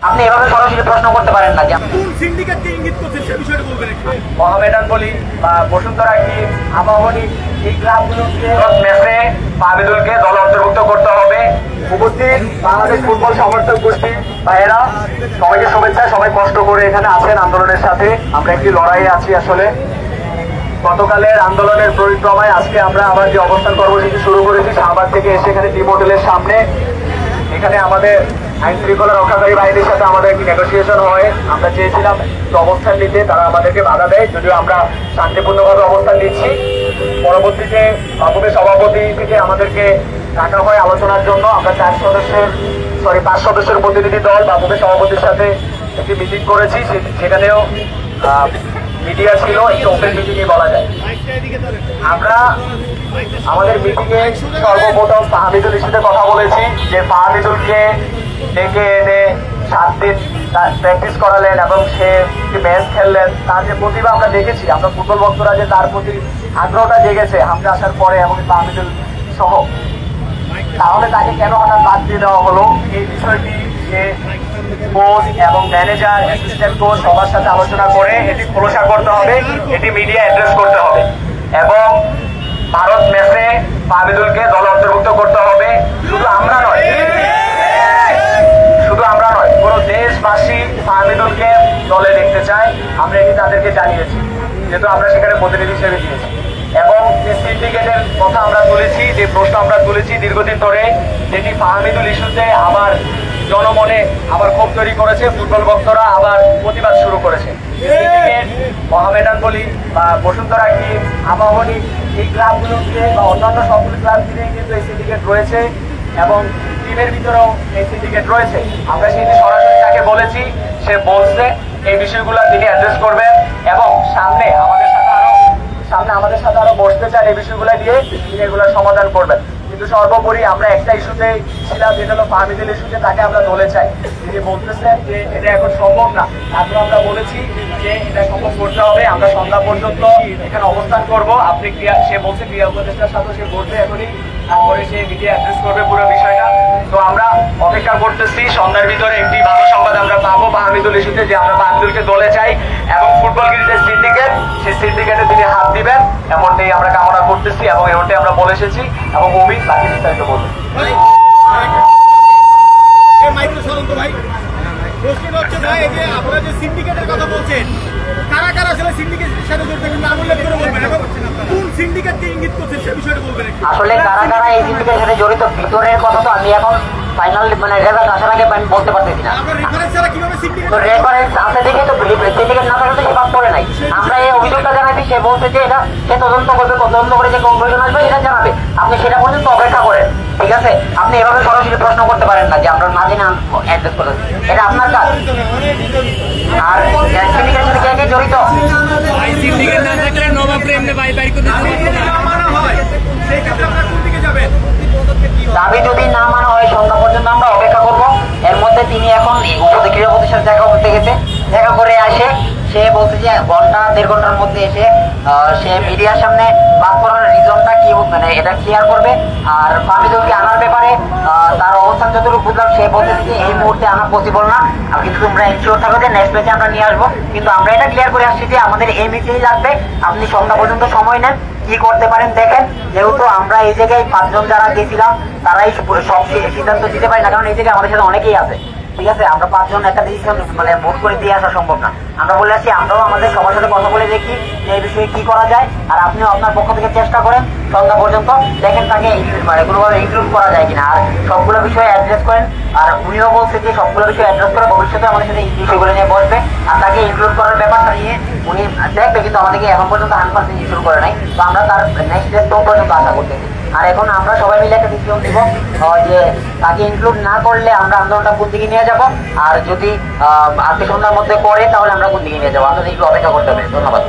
আপনি এভাবে সরাসরি প্রশ্ন করতে পারেন না যে কোন সিন্ডিকেটকে ইঙ্গিত করছেন সে বিষয়টা বলবেন একটু। মোহামেডান বলি বা বসুন্ধরা কি আবাহনী এই ক্লাবগুলোকে ম্যাচে আবেদুলকে দলে অন্তর্ভুক্ত করতে হবে। উপস্থিত বাংলাদেশ ফুটবল সমর্থক গোষ্ঠী ভাইয়েরা সবাইকে শুভেচ্ছা। সবাই কষ্ট করে এখানে আছেন আন্দোলনের সাথে। আমরা একটি লড়াইয়ে আছি আসলে। গতকালের আন্দোলনের পরিক্রমায় আজকে আমরা আবার যে অবস্থান কর্মসূচি শুরু করেছি শাহবাগ থেকে এসে এখানে টিম হোটেলের সামনে। এখানে আমাদের আইন শৃঙ্খলা রক্ষাকারী বাহিনীর সাথে আমাদের একটি নেগোসিয়েশন হয়। আমরা চেয়েছিলাম অবস্থান নিতে, তারা আমাদেরকে বাধা দেয়, যদিও আমরা শান্তিপূর্ণভাবে অবস্থান নিচ্ছি। পরবর্তীতে বাবুকে সভাপতি থেকে আমাদেরকে ডাকা হয় আলোচনার জন্য। আমরা 5 সদস্যের প্রতিনিধি দল বাবুকে সভাপতির সাথে একটি মিটিং করেছি। সেখানেও মিডিয়া ছিল, একটি ওপেন মিটিংই বলা যায়। আমরা আমাদের মিটিংয়ে সর্বপ্রথম ফাহামিদুল ইস্যুতে কথা বলেছি যে ফাহামিদুলকে ডেকে এনে 7 দিন প্র্যাকটিস করালেন এবং সে ম্যাচ খেললেন। তার যে প্রতিভা আমরা দেখেছি, আমরা ফুটবল ভক্তরা যে তার প্রতি আগ্রহটা জেগেছে আমরা আসার পরে এবং ফাহামিদুল সহ, তাহলে তাকে কেন হঠাৎ বাদ দিয়ে দেওয়া হলো এই বিষয়টি যে কোচ এবং ম্যানেজার অ্যাসিস্ট্যান্ট কোচ সবার সাথে আলোচনা করে এটি খোলসা করতে হবে, এটি মিডিয়া অ্যাড্রেস করতে হবে এবং ভারত ম্যাচে ফাহামিদুলকে দলে অন্তর্ভুক্ত করতে হবে। শুধু আমরা নয়, পুরো দেশবাসী ফাহামিদুলকে দলে দেখতে চায়। আমরা এটি তাদেরকে জানিয়েছি, যেহেতু আমরা সেখানে প্রতিনিধি হিসেবে দিয়েছি। এবং যে সিন্ডিকেটের কথা আমরা তুলেছি, যে প্রশ্ন আমরা তুলেছি দীর্ঘদিন ধরে, যেটি ফাহামিদুল ইস্যুতে আবার জনমনে আবার ক্ষোভ তৈরি করেছে, ফুটবল ভক্তরা আবার প্রতিবাদ শুরু করেছে। সিন্ডিকেট মোহামেডান বলি বা বসুন্ধরা কি আবাহনী এই ক্লাবগুলোকে বা অন্যান্য সবগুলো ক্লাব মিলিয়ে কিন্তু এই সিন্ডিকেট রয়েছে এবং টিমের ভিতরেও এই সিন্ডিকেট রয়েছে। আমরা সেটি সরাসরি তাকে বলেছি, সে বলছে এই বিষয়গুলো তিনি অ্যাড্রেস করবেন এবং সামনে আমাদের সাথে আরো বসতে চান এই বিষয়গুলো দিয়ে তিনি এগুলোর সমাধান করবেন। কিন্তু সর্বোপরি আমরা একটা ইস্যুতে ছিলাম, যেটা হলো ফাহামিদুল ইস্যুতে তাকে আমরা দলে চাই। তিনি বলতেছেন যে এটা এখন সম্ভব না, তারপর আমরা বলেছি যে এটা সম্ভব করতে হবে। আমরা সন্ধ্যা পর্যন্ত এখানে অবস্থান করব। আপনি সে বলছে ক্রিয়া উপদেষ্টার সাথে সে বলবে এখনই, তারপরে সে মিডিয়া অ্যাড্রেস করবে পুরো বিষয়টা। তো আমরা অপেক্ষা করতেছি, সন্ধ্যার ভিতরে একটি ভালো সংবাদ আমরা পাবো ফাহামিদুল ইস্যুতে, যে আমরা ফাহামিদুলকে দলে চাই এবং ফুটবল ক্রিকেটের সিন্ডিকেট, সেই সিন্ডিকেটে তিনি হাত দিবেন এমনটাই আমরা কামনা করতেছি এবং এমনটাই আমরা বলে এসেছি এবং অমিত বাকি বিস্তারিত বলবেন। প্রশ্নটা হচ্ছে ভাই, এই যে আপনারা যে সিন্ডিকেটের কথা বলছেন, কারা কারা আসলে সিন্ডিকেটের সাথে জড়িত নাম উল্লেখ করে বলবেন এবং কোন সিন্ডিকেটকে ইঙ্গিত করছেন সে বিষয়টা বলবেন। আসলে কারা কারা এই সিন্ডিকেটের সাথে জড়িত ভিতরের কথা তো আমি এখন ফাইনাল রেজাল্ট আসার আগে বলতে পারতেছি না। তো রেফারেন্স আছে দেখে তো সিন্ডিকেট না থাকলে তো হিসাব করে নাই। আমরা এই অভিযোগটা জানাইছি, সে বলছে যে এটা সে তদন্ত করবে, তদন্ত করে যে কনক্লুশন আসবে এটা জানাবে। আপনি সেটা পর্যন্ত অপেক্ষা করেন, ঠিক আছে? আপনি এভাবে সরাসরি প্রশ্ন করতে পারেন না যে আমরা মাঝে না অ্যাড্রেস করে, এটা আপনার কাজ। আর সিন্ডিকেটের সাথে কে কে জড়িত, সিন্ডিকেট না থাকলে নবাবরে এমনি বাইর করতে দাবি যদি না মানা হয় সন্ধ্যা পর্যন্ত আমরা অপেক্ষা করব। এর মধ্যে তিনি এখন ক্রীড়া প্রতিষ্ঠান দেখা করতে গেছে, দেখা করে আসে সে বলছে যে 1-1.5 ঘন্টার মধ্যে এসে সে মিডিয়ার সামনে বাদ করার রিজনটা কি এটা ক্লিয়ার করবে। আর ফাহামিদুলকে আনার ব্যাপারে তার অবস্থান যতটুকু বুঝলাম, সে বলতেছে যে এই মুহূর্তে আনা পসিবল না, কিন্তু তোমরা এনশিওর থাকো যে নেক্সট ম্যাচে আমরা নিয়ে আসবো। কিন্তু আমরা এটা ক্লিয়ার করে আসছি যে আমাদের এই ম্যাচেই লাগবে, আপনি সন্ধ্যা পর্যন্ত সময় নেন, কি করতে পারেন দেখেন। যেহেতু আমরা এই জায়গায় 5 জন যারা গেছিলাম তারাই সব সিদ্ধান্ত দিতে পারি না, কারণ এই জায়গায় আমাদের সাথে অনেকেই আছে, ঠিক আছে? আমরা 5 জন একটা ডিসিশন ভোট করে দিয়ে আসা সম্ভব না। আমরা বলে আসছি আমরাও আমাদের সবার সাথে কথা বলে দেখি যে এই বিষয়ে কি করা যায়, আর আপনিও আপনার পক্ষ থেকে চেষ্টা করেন সন্ধ্যা পর্যন্ত, দেখেন তাকে কোনোভাবে ইনক্লুড করা যায় কিনা, আর সবগুলো বিষয়ে অ্যাড্রেস করেন। আর উনিও বলছে যে সবগুলো বিষয়ে অ্যাড্রেস করে ভবিষ্যতে আমাদের সাথে এই বিষয়গুলো নিয়ে বসবে আর তাকে ইনক্লুড করার ব্যাপারটা নিয়ে উনি দেখবে, কিন্তু আমাদেরকে এখন পর্যন্ত 100% ইনক্লুড করে নাই। তো আমরা তার নেক্সট ডে পর্যন্ত আশা করতেছি। আর এখন আমরা সবাই মিলে একটা ডিসিশন দিব যে তাকে ইনক্লুড না করলে আমরা আন্দোলনটা কোন দিকে নিয়ে যাব, আর যদি আজকে সন্ধ্যার মধ্যে করে তাহলে আমরা কোন দিকে নিয়ে যাবো। আমাদের একটু অপেক্ষা করতে হবে। ধন্যবাদ।